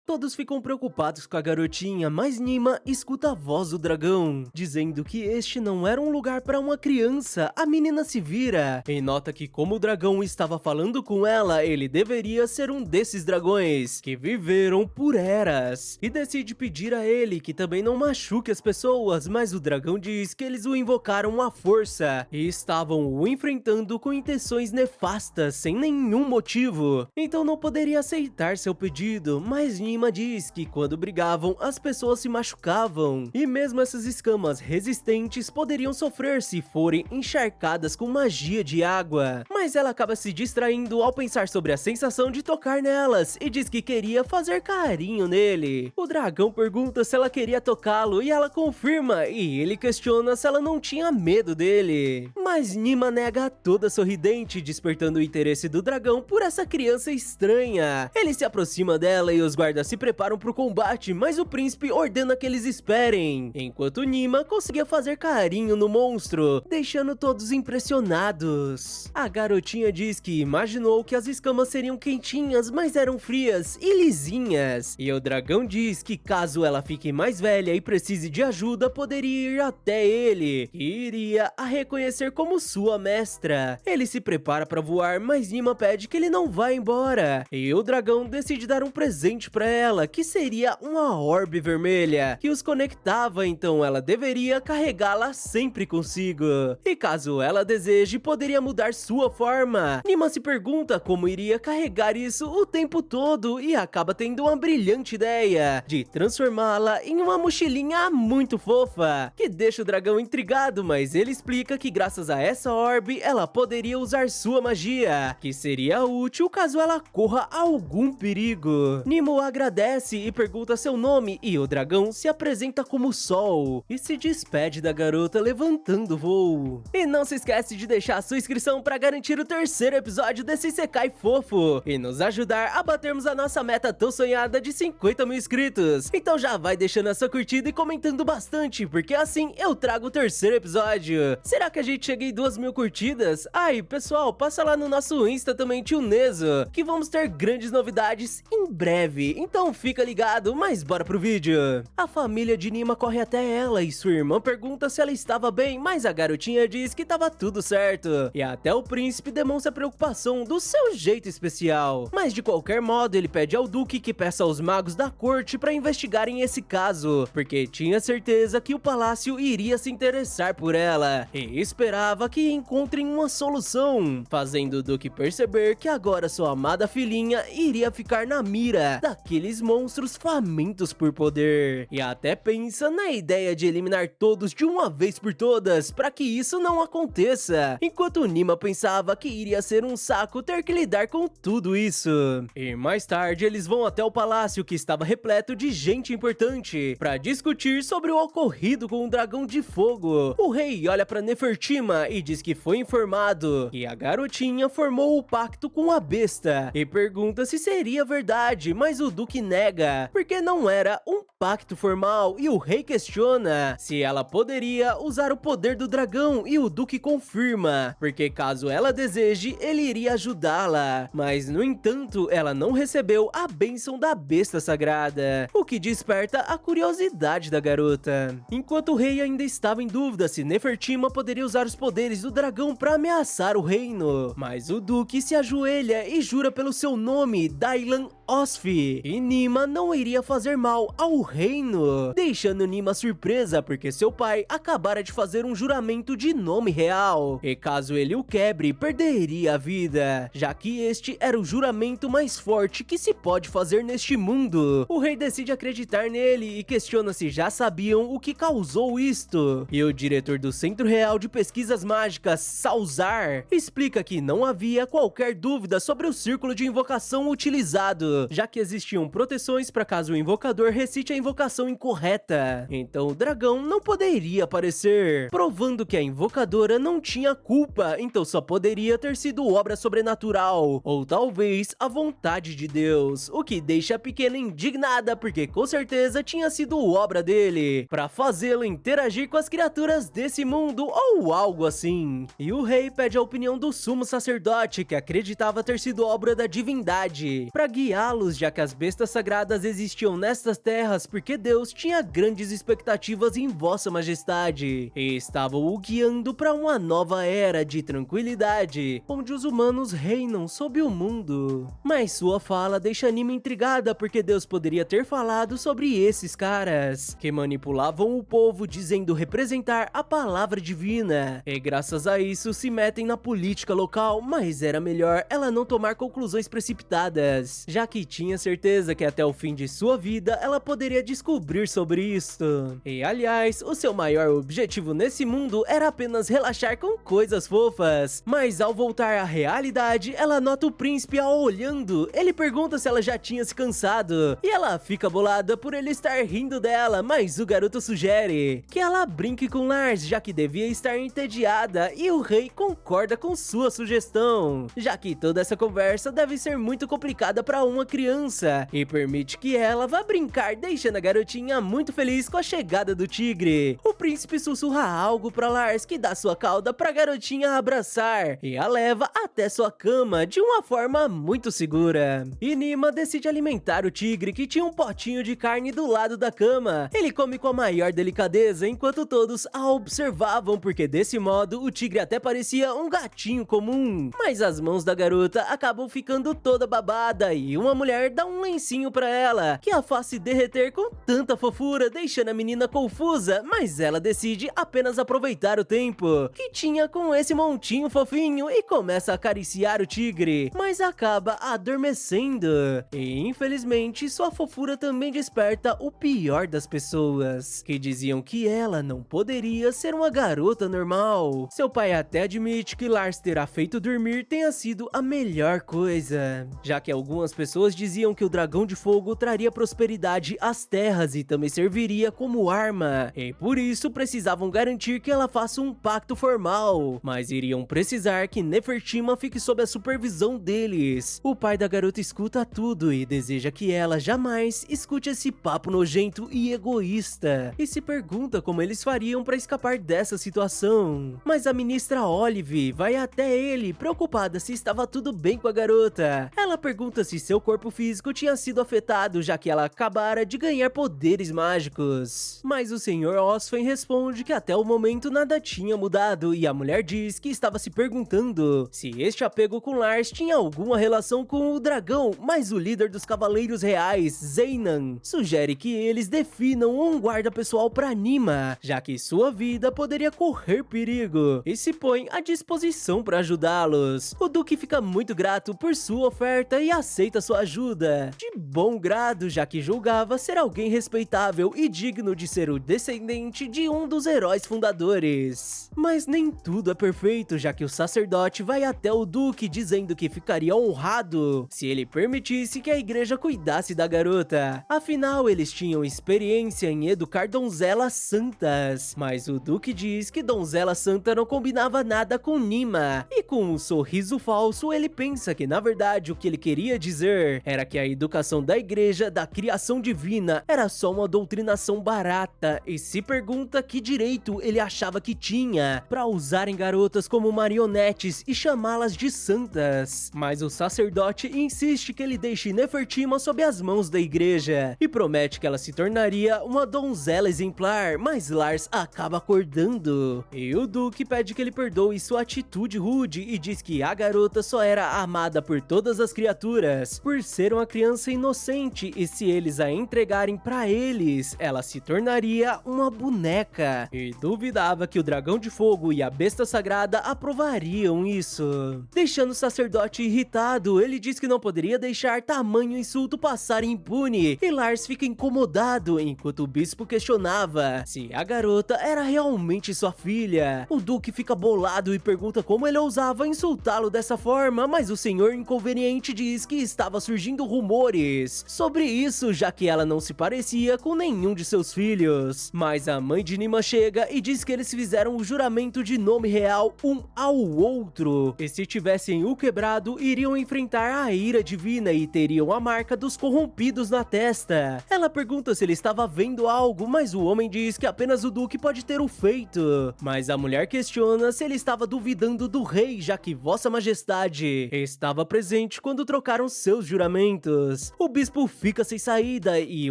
Todos ficam preocupados com a garotinha, mas Nima escuta a voz do dragão, dizendo que este não era um lugar para uma criança. A menina se vira e nota que como o dragão estava falando com ela, ele deveria ser um desses dragões que viveram por eras. E decide pedir a ele que também não machuque as pessoas, mas o dragão diz que eles o invocaram à força e estavam o enfrentando com intenções nefastas sem nenhum motivo. Então não poderia aceitar seu pedido, mas Nima diz que quando brigavam as pessoas se machucavam e mesmo essas escamas resistentes poderiam sofrer se forem encharcadas com magia de água. Mas ela acaba se distraindo ao pensar sobre a sensação de tocar nelas e diz que queria fazer carinho nele. O dragão pergunta se ela queria tocá-lo e ela confirma, e ele questiona se ela não tinha medo dele. Mas Nima nega toda sorridente, despertando o interesse do dragão por essa criança estranha. Ele se aproxima dela e os guardas se preparam para o combate, mas o príncipe ordena que eles esperem, enquanto Nima conseguia fazer carinho no monstro, deixando todos impressionados. A garotinha diz que imaginou que as escamas seriam quentinhas, mas eram frias e lisinhas. E o dragão diz que caso ela fique mais velha e precise de ajuda, poderia ir até ele, e iria a reconhecer como sua mestra. Ele se prepara para voar, mas Nima pede que ele não vá embora. E o dragão decide dar um presente para ela, que seria uma orbe vermelha, que os conectava, então ela deveria carregá-la sempre consigo. E caso ela deseje, poderia mudar sua forma. Nima se pergunta como iria carregar isso o tempo todo e acaba tendo uma brilhante ideia de transformá-la em uma mochilinha muito fofa, que deixa o dragão intrigado, mas ele explica que graças a essa orbe, ela poderia usar sua magia, que seria útil caso ela corra algum perigo. Nimo agradece e pergunta seu nome, e o dragão se apresenta como Sol, e se despede da garota levantando voo. E não se esquece de deixar sua inscrição para garantir o terceiro episódio desse Isekai fofo, e nos ajudar a batermos a nossa meta tão sonhada de 50 mil inscritos. Então já vai deixando a sua curtida e comentando bastante, porque assim eu trago o terceiro episódio. Será que a gente chega em 2.000 curtidas? Ai, pessoal, passa lá no nosso Insta também, Tio Nezo, que vamos ter grandes novidades em breve. Então fica ligado, mas bora pro vídeo. A família de Nima corre até ela e sua irmã pergunta se ela estava bem, mas a garotinha diz que estava tudo certo. E até o príncipe demonstra preocupação do seu jeito especial. Mas de qualquer modo, ele pede ao duque que peça aos magos da corte para investigarem esse caso, porque tinha certeza que o palácio iria se interessar por ela e esperava que encontrem uma solução, fazendo o duque perceber que agora sua amada filhinha iria ficar na mira daqueles monstros famintos por poder, e até pensa na ideia de eliminar todos de uma vez por todas para que isso não aconteça, enquanto Nima pensava que iria ser um saco ter que lidar com tudo isso. E mais tarde eles vão até o palácio, que estava repleto de gente importante, para discutir sobre o ocorrido com o dragão de fogo. O rei olha para Nefertima e diz que foi informado que a garotinha formou o pacto com a besta, e pergunta se seria verdade, mas o duque nega, porque não era um pacto formal, e o rei questiona se ela poderia usar o poder do dragão, e o duque confirma, porque caso ela deseje, ele iria ajudá-la, mas no entanto, ela não recebeu a bênção da besta sagrada, o que desperta a curiosidade da garota. Enquanto o rei ainda estava em dúvida se Nefertima poderia usar os poderes do dragão para ameaçar o reino, mas o duque se ajoelha e jura pelo seu nome, Dailan Osfi, e Nima não iria fazer mal ao reino, deixando Nima surpresa porque seu pai acabara de fazer um juramento de nome real, e caso ele o quebre, perderia a vida, já que este era o juramento mais forte que se pode fazer neste mundo. O rei decide acreditar nele e questiona se já sabiam o que causou isto, e o diretor do Centro Real de Pesquisas Mágicas, Salzar, explica que não havia qualquer dúvida sobre o círculo de invocação utilizado, já que existiam proteções para caso o invocador recite a invocação incorreta. Então o dragão não poderia aparecer, provando que a invocadora não tinha culpa, então só poderia ter sido obra sobrenatural, ou talvez a vontade de Deus, o que deixa a pequena indignada, porque com certeza tinha sido obra dele, para fazê-lo interagir com as criaturas desse mundo ou algo assim. E o rei pede a opinião do sumo sacerdote, que acreditava ter sido obra da divindade, para guiá-los, já que as bestas bestas sagradas existiam nestas terras porque Deus tinha grandes expectativas em Vossa Majestade e estavam o guiando para uma nova era de tranquilidade, onde os humanos reinam sobre o mundo. Mas sua fala deixa Nima intrigada porque Deus poderia ter falado sobre esses caras, que manipulavam o povo dizendo representar a palavra divina, e graças a isso se metem na política local, mas era melhor ela não tomar conclusões precipitadas, já que tinha certeza que até o fim de sua vida ela poderia descobrir sobre isto. E aliás, o seu maior objetivo nesse mundo era apenas relaxar com coisas fofas, mas ao voltar à realidade, ela nota o príncipe a olhando. Ele pergunta se ela já tinha se cansado, e ela fica bolada por ele estar rindo dela, mas o garoto sugere que ela brinque com Lars, já que devia estar entediada, e o rei concorda com sua sugestão, já que toda essa conversa deve ser muito complicada para uma criança, e permite que ela vá brincar, deixando a garotinha muito feliz com a chegada do tigre. O príncipe sussurra algo para Lars, que dá sua cauda para a garotinha abraçar, e a leva até sua cama de uma forma muito segura. E Nima decide alimentar o tigre, que tinha um potinho de carne do lado da cama. Ele come com a maior delicadeza, enquanto todos a observavam, porque desse modo o tigre até parecia um gatinho comum. Mas as mãos da garota acabam ficando toda babada e uma mulher dá um lencinho pra ela, que a faz se derreter com tanta fofura, deixando a menina confusa, mas ela decide apenas aproveitar o tempo que tinha com esse montinho fofinho e começa a acariciar o tigre, mas acaba adormecendo. E infelizmente sua fofura também desperta o pior das pessoas, que diziam que ela não poderia ser uma garota normal. Seu pai até admite que Lars terá feito dormir tenha sido a melhor coisa, já que algumas pessoas diziam que o dragão de fogo traria prosperidade às terras e também serviria como arma, e por isso precisavam garantir que ela faça um pacto formal, mas iriam precisar que Nefertima fique sob a supervisão deles. O pai da garota escuta tudo e deseja que ela jamais escute esse papo nojento e egoísta, e se pergunta como eles fariam para escapar dessa situação. Mas a ministra Olive vai até ele, preocupada se estava tudo bem com a garota. Ela pergunta se seu corpo físico tinha sido afetado, já que ela acabara de ganhar poderes mágicos. Mas o Sr. Osfen responde que até o momento nada tinha mudado, e a mulher diz que estava se perguntando se este apego com Lars tinha alguma relação com o dragão, mas o líder dos Cavaleiros Reais, Zeynan, sugere que eles definam um guarda pessoal para Nima, já que sua vida poderia correr perigo, e se põe à disposição para ajudá-los. O Duque fica muito grato por sua oferta e aceita sua ajuda, de bom grado, já que julgava ser alguém respeitável e digno de ser o descendente de um dos heróis fundadores. Mas nem tudo é perfeito, já que o sacerdote vai até o Duque dizendo que ficaria honrado se ele permitisse que a igreja cuidasse da garota. Afinal, eles tinham experiência em educar donzelas santas, mas o Duque diz que donzela santa não combinava nada com Nima, e com um sorriso falso ele pensa que na verdade o que ele queria dizer era que a educação da igreja da criação divina era só uma doutrinação barata, e se pergunta que direito ele achava que tinha para usarem garotas como marionetes e chamá-las de santas. Mas o sacerdote insiste que ele deixe Nefertima sob as mãos da igreja e promete que ela se tornaria uma donzela exemplar, mas Lars acaba acordando, e o Duque pede que ele perdoe sua atitude rude e diz que a garota só era amada por todas as criaturas por ser uma criança inocente, e se eles a entregarem pra eles, ela se tornaria uma boneca, e duvidava que o dragão de fogo e a besta sagrada aprovariam isso. Deixando o sacerdote irritado, ele diz que não poderia deixar tamanho insulto passar impune, e Lars fica incomodado enquanto o bispo questionava se a garota era realmente sua filha. O Duque fica bolado e pergunta como ele ousava insultá-lo dessa forma, mas o senhor inconveniente diz que estava surgindo rumores sobre isso, já que ela não se parecia com nenhum de seus filhos. Mas a mãe de Nima chega e diz que eles fizeram o juramento de nome real um ao outro, e se tivessem o quebrado, iriam enfrentar a ira divina e teriam a marca dos corrompidos na testa. Ela pergunta se ele estava vendo algo, mas o homem diz que apenas o Duque pode ter o feito. Mas a mulher questiona se ele estava duvidando do rei, já que Vossa Majestade estava presente quando trocaram seus juramentos. deles. O bispo fica sem saída e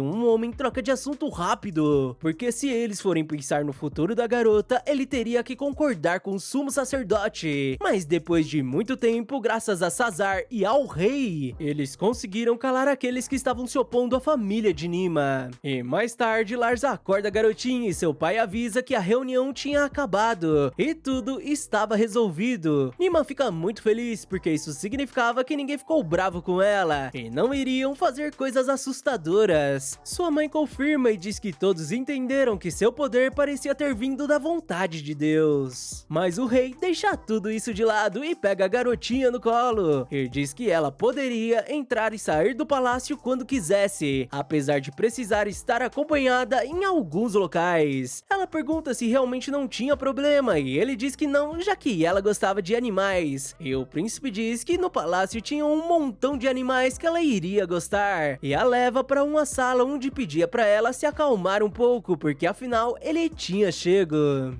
um homem troca de assunto rápido, porque se eles forem pensar no futuro da garota, ele teria que concordar com o sumo sacerdote. Mas depois de muito tempo, graças a Sazar e ao rei, eles conseguiram calar aqueles que estavam se opondo à família de Nima. E mais tarde, Lars acorda a garotinha e seu pai avisa que a reunião tinha acabado e tudo estava resolvido. Nima fica muito feliz porque isso significava que ninguém ficou bravo com ela e não iriam fazer coisas assustadoras. Sua mãe confirma e diz que todos entenderam que seu poder parecia ter vindo da vontade de Deus. Mas o rei deixa tudo isso de lado e pega a garotinha no colo e diz que ela poderia entrar e sair do palácio quando quisesse, apesar de precisar estar acompanhada em alguns locais. Ela pergunta se realmente não tinha problema e ele diz que não, já que ela gostava de animais. E o príncipe diz que no palácio tinha um montão de animais que ela iria gostar e a leva para uma sala onde pedia para ela se acalmar um pouco, porque afinal ele tinha chego.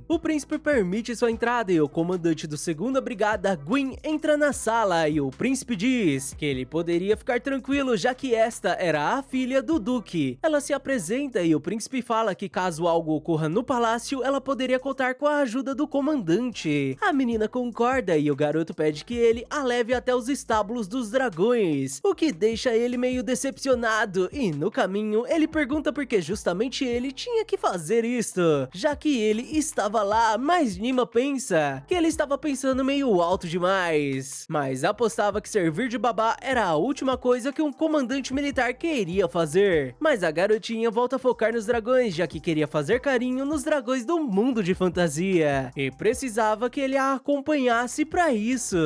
O príncipe permite sua entrada e o comandante do 2ª Brigada, Gwyn, entra na sala e o príncipe diz que ele poderia ficar tranquilo, já que esta era a filha do duque. Ela se apresenta e o príncipe fala que caso algo ocorra no palácio, ela poderia contar com a ajuda do comandante. A menina concorda e o garoto pede que ele a leve até os estábulos dos dragões, o que deixa ele meio decepcionado, e no caminho ele pergunta por que justamente ele tinha que fazer isto, já que ele estava lá, mas Nima pensa que ele estava pensando meio alto demais, mas apostava que servir de babá era a última coisa que um comandante militar queria fazer. Mas a garotinha volta a focar nos dragões, já que queria fazer carinho nos dragões do mundo de fantasia, e precisava que ele a acompanhasse pra isso.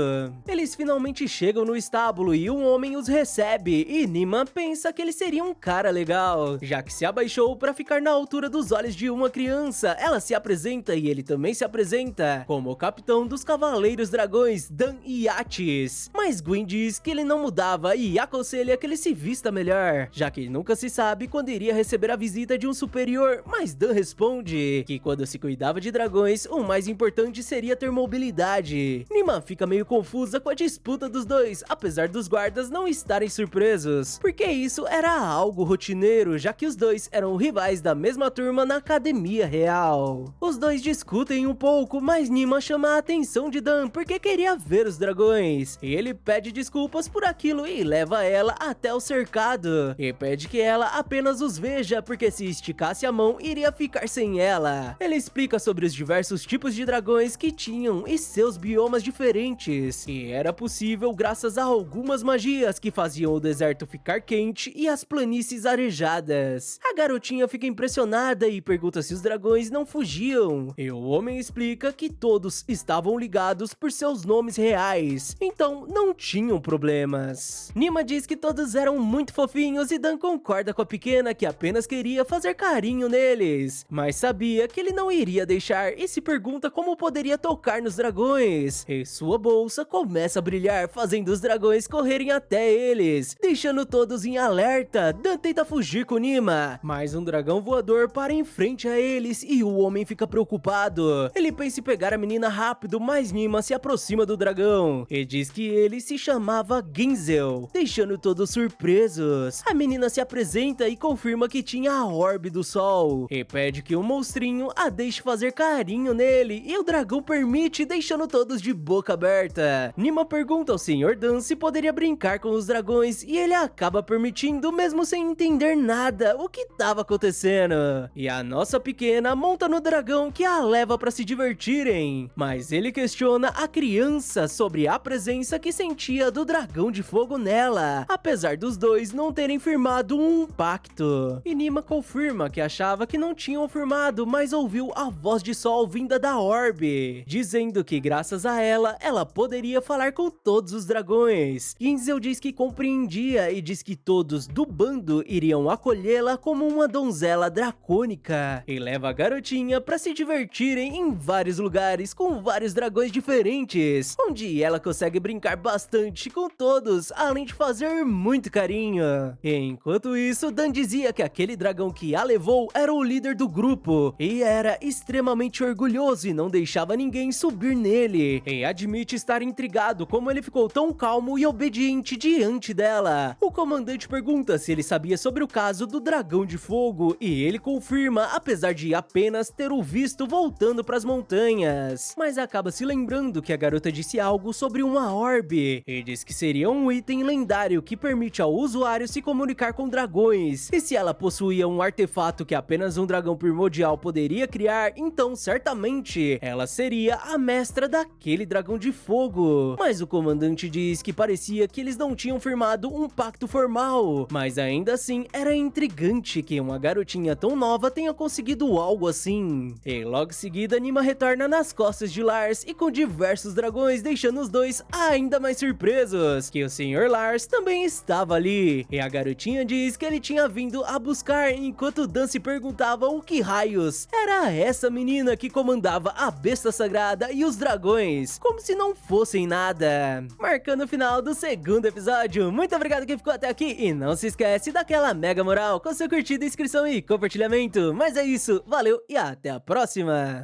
Eles finalmente chegam no estábulo e um homem os recebe, e Nima pensa que ele seria um cara legal, já que se abaixou pra ficar na altura dos olhos de uma criança. Ela se apresenta e ele também se apresenta como o capitão dos Cavaleiros Dragões, Dan Yates. Mas Gwyn diz que ele não mudava e aconselha que ele se vista melhor, já que nunca se sabe quando iria receber a visita de um superior. Mas Dan responde que quando se cuidava de dragões, o mais importante seria ter mobilidade. Nima fica meio confusa com a disputa dos dois, apesar dos guardas não estarem surpresos, porque isso era algo rotineiro, já que os dois eram rivais da mesma turma na academia real. Os dois discutem um pouco, mas Nima chama a atenção de Dan porque queria ver os dragões, e ele pede desculpas por aquilo e leva ela até o cercado, e pede que ela apenas os veja, porque se esticasse a mão iria ficar sem ela. Ele explica sobre os diversos tipos de dragões que tinham e seus biomas diferentes, e era possível graças a algumas magias que faziam o deserto ficar quente e as planícies arejadas. A garotinha fica impressionada e pergunta se os dragões não fugiam, e o homem explica que todos estavam ligados por seus nomes reais, então não tinham problemas. Nima diz que todos eram muito fofinhos e Dan concorda com a pequena que apenas queria fazer carinho neles, mas sabia que ele não iria deixar e se pergunta como poderia tocar nos dragões, e sua bolsa começa a brilhar, fazendo os dragões correrem até eles, deixando todos em alerta. Dan tenta fugir com Nima, mas um dragão voador para em frente a eles e o homem fica preocupado. Ele pensa em pegar a menina rápido, mas Nima se aproxima do dragão e diz que ele se chamava Ginzel, deixando todos surpresos. A menina se apresenta e confirma que tinha a orbe do sol e pede que o monstrinho a deixe fazer carinho nele, e o dragão permite, deixando todos de boca aberta. Nima pergunta ao Sr. Dan se poderia brincar com os dragões e ele acaba permitindo, mesmo sem entender nada o que estava acontecendo. E a nossa pequena monta no dragão que a leva para se divertirem, mas ele questiona a criança sobre a presença que sentia do dragão de fogo nela, apesar dos dois não terem firmado um pacto. E Nima confirma que achava que não tinham firmado, mas ouviu a voz de sol vinda da orbe, dizendo que graças a ela, ela poderia falar com todos os dragões. Ginzel diz que compreendia e diz que todos do bando iriam acolhê-la como uma donzela dracônica, e leva a garotinha para se divertirem em vários lugares com vários dragões diferentes, onde ela consegue brincar bastante com todos, além de fazer muito carinho. Enquanto isso, Dan dizia que aquele dragão que a levou era o líder do grupo, e era extremamente orgulhoso e não deixava ninguém subir nele, e admite estar intrigado como ele ficou tão calmo e obediente diante dela, O comandante pergunta se ele sabia sobre o caso do dragão de fogo e ele confirma, apesar de apenas ter o visto voltando para as montanhas. Mas acaba se lembrando que a garota disse algo sobre uma orbe e diz que seria um item lendário que permite ao usuário se comunicar com dragões. E se ela possuía um artefato que apenas um dragão primordial poderia criar, então certamente ela seria a mestra daquele dragão de fogo. Mas o comandante diz que parecia que eles não tinham firmado um pacto formal, mas ainda assim era intrigante que uma garotinha tão nova tenha conseguido algo assim. E logo em seguida, Nima retorna nas costas de Lars e com diversos dragões, deixando os dois ainda mais surpresos que o Sr. Lars também estava ali. E a garotinha diz que ele tinha vindo a buscar, enquanto Dan se perguntava o que raios era essa menina que comandava a besta sagrada e os dragões, como se não fossem nada. Marcando o final do segundo episódio. Muito obrigado quem ficou até aqui e não se esquece daquela mega moral com seu curtida, inscrição e compartilhamento. Mas é isso, valeu e até a próxima!